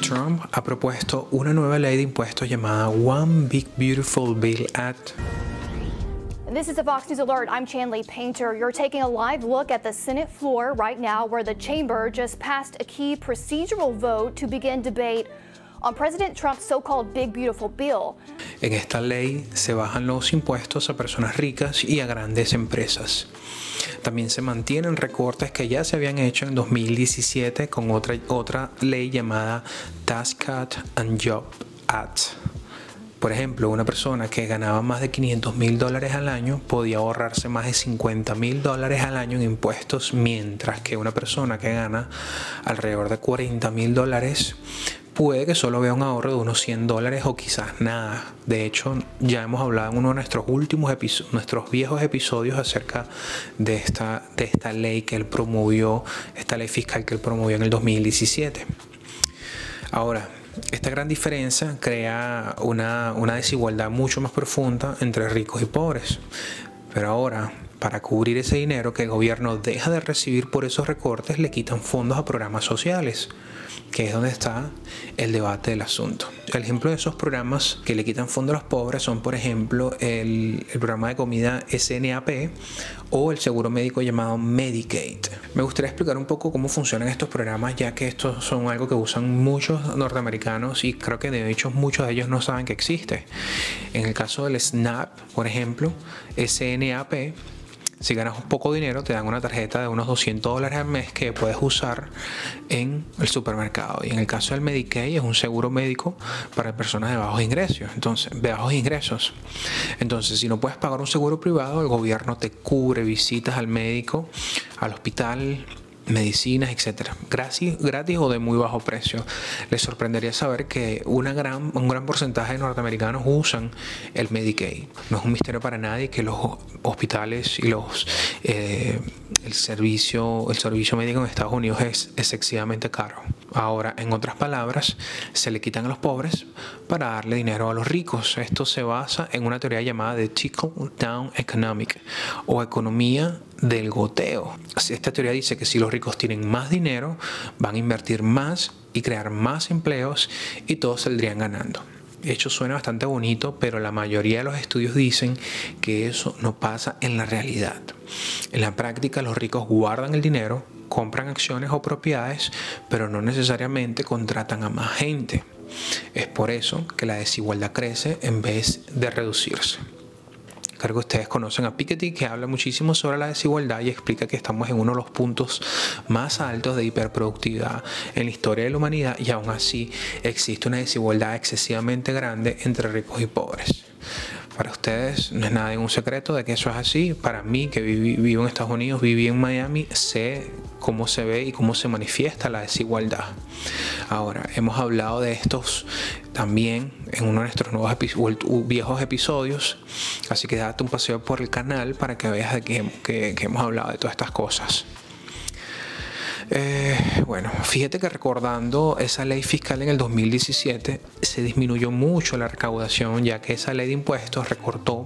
Trump ha propuesto una nueva ley de impuestos llamada One Big Beautiful Bill Act. This is a Fox News Alert. I'm Chanley Painter. You're taking a live look at the Senate floor right now, where the chamber just passed a key procedural vote to begin debate on President Trump's so-called Big Beautiful Bill. En esta ley se bajan los impuestos a personas ricas y a grandes empresas. También se mantienen recortes que ya se habían hecho en 2017 con otra ley llamada Tax Cut and Job Act. Por ejemplo, una persona que ganaba más de $500,000 al año podía ahorrarse más de $50,000 al año en impuestos, mientras que una persona que gana alrededor de $40,000 puede que solo vea un ahorro de unos $100 o quizás nada. De hecho, ya hemos hablado en uno de nuestros últimos episodios, nuestros viejos episodios, acerca de esta ley que él promovió, esta ley fiscal que él promovió en el 2017. Ahora, esta gran diferencia crea una desigualdad mucho más profunda entre ricos y pobres. Pero ahora, para cubrir ese dinero que el gobierno deja de recibir por esos recortes, le quitan fondos a programas sociales, que es donde está el debate del asunto. El ejemplo de esos programas que le quitan fondos a los pobres son, por ejemplo, el programa de comida SNAP o el seguro médico llamado Medicaid. Me gustaría explicar un poco cómo funcionan estos programas, ya que estos son algo que usan muchos norteamericanos y creo que de hecho muchos de ellos no saben que existe. En el caso del SNAP, por ejemplo, SNAP, si ganas un poco de dinero, te dan una tarjeta de unos $200 al mes que puedes usar en el supermercado. Y en el caso del Medicaid, es un seguro médico para personas de bajos ingresos. Entonces, si no puedes pagar un seguro privado, el gobierno te cubre visitas al médico, al hospital, medicinas, etcétera, gratis o de muy bajo precio. Les sorprendería saber que un gran porcentaje de norteamericanos usan el Medicaid. No es un misterio para nadie que los hospitales y el servicio médico en Estados Unidos es excesivamente caro. Ahora, en otras palabras, se le quitan a los pobres para darle dinero a los ricos. Esto se basa en una teoría llamada de trickle-down economic, o economía del goteo. Esta teoría dice que si los ricos tienen más dinero, van a invertir más y crear más empleos y todos saldrían ganando. De hecho, suena bastante bonito, pero la mayoría de los estudios dicen que eso no pasa en la realidad. En la práctica, los ricos guardan el dinero, compran acciones o propiedades, pero no necesariamente contratan a más gente. Es por eso que la desigualdad crece en vez de reducirse. Creo que ustedes conocen a Piketty, que habla muchísimo sobre la desigualdad y explica que estamos en uno de los puntos más altos de hiperproductividad en la historia de la humanidad, y aún así existe una desigualdad excesivamente grande entre ricos y pobres. Para ustedes no es nada de un secreto de que eso es así. Para mí, que vivo en Estados Unidos, viví en Miami, sé cómo se ve y cómo se manifiesta la desigualdad. Ahora, hemos hablado de estos también en uno de nuestros viejos episodios, así que date un paseo por el canal para que veas de que hemos hablado de todas estas cosas. Bueno, fíjate que recordando esa ley fiscal en el 2017 se disminuyó mucho la recaudación, ya que esa ley de impuestos recortó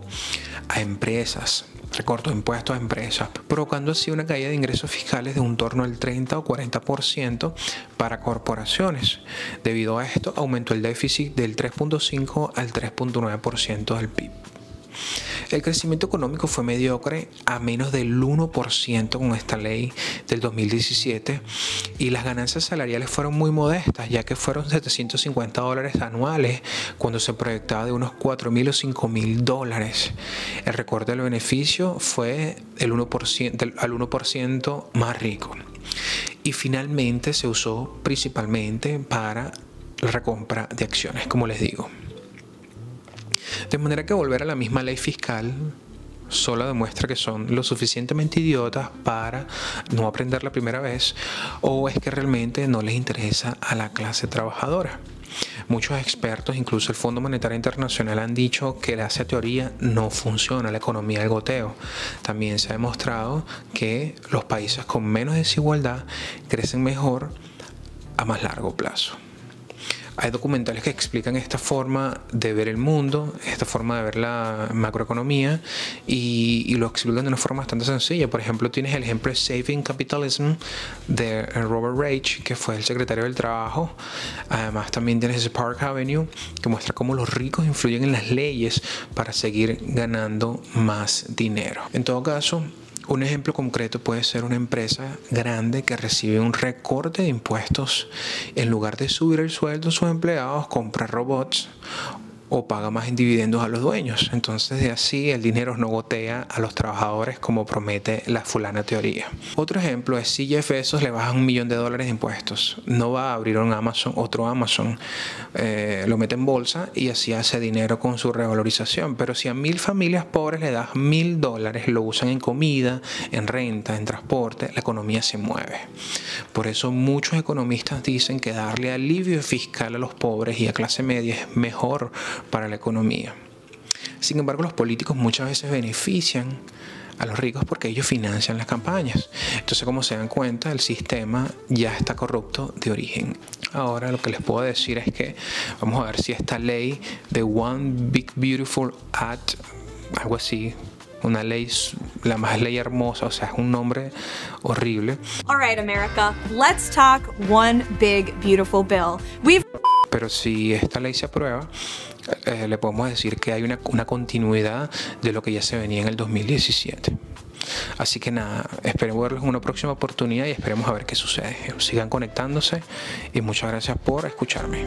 impuestos a empresas, provocando así una caída de ingresos fiscales de un torno al 30 o 40% para corporaciones. Debido a esto, aumentó el déficit del 3.5 al 3.9% del PIB. El crecimiento económico fue mediocre, a menos del 1% con esta ley del 2017, y las ganancias salariales fueron muy modestas, ya que fueron $750 anuales cuando se proyectaba de unos $4,000 o $5,000. El recorte del beneficio fue al 1% más rico. Y finalmente se usó principalmente para la recompra de acciones, como les digo. De manera que volver a la misma ley fiscal solo demuestra que son lo suficientemente idiotas para no aprender la primera vez, o es que realmente no les interesa a la clase trabajadora. Muchos expertos, incluso el Fondo Monetario Internacional, han dicho que esa teoría no funciona, la economía del goteo. También se ha demostrado que los países con menos desigualdad crecen mejor a más largo plazo. Hay documentales que explican esta forma de ver el mundo, esta forma de ver la macroeconomía y lo explican de una forma bastante sencilla. Por ejemplo, tienes el ejemplo de Saving Capitalism de Robert Reich, que fue el secretario del Trabajo. Además, también tienes Park Avenue, que muestra cómo los ricos influyen en las leyes para seguir ganando más dinero. En todo caso, un ejemplo concreto puede ser una empresa grande que recibe un recorte de impuestos. En lugar de subir el sueldo a sus empleados, compra robots o paga más en dividendos a los dueños. Entonces, de así el dinero no gotea a los trabajadores como promete la fulana teoría. Otro ejemplo es si Jeff Bezos le baja $1 millón de impuestos. No va a abrir un Amazon, otro Amazon, lo mete en bolsa y así hace dinero con su revalorización. Pero si a 1.000 familias pobres le das $1.000, lo usan en comida, en renta, en transporte, la economía se mueve. Por eso muchos economistas dicen que darle alivio fiscal a los pobres y a clase media es mejor para la economía. Sin embargo, los políticos muchas veces benefician a los ricos porque ellos financian las campañas. Entonces, como se dan cuenta, el sistema ya está corrupto de origen. Ahora lo que les puedo decir es que vamos a ver si esta ley de One Big Beautiful Act, algo así, una ley, la más ley hermosa, o sea, es un nombre horrible. All right, America, let's talk One Big Beautiful Bill. Pero si esta ley se aprueba, le podemos decir que hay una continuidad de lo que ya se venía en el 2017. Así que nada, espero verlos en una próxima oportunidad y esperemos a ver qué sucede. Sigan conectándose y muchas gracias por escucharme.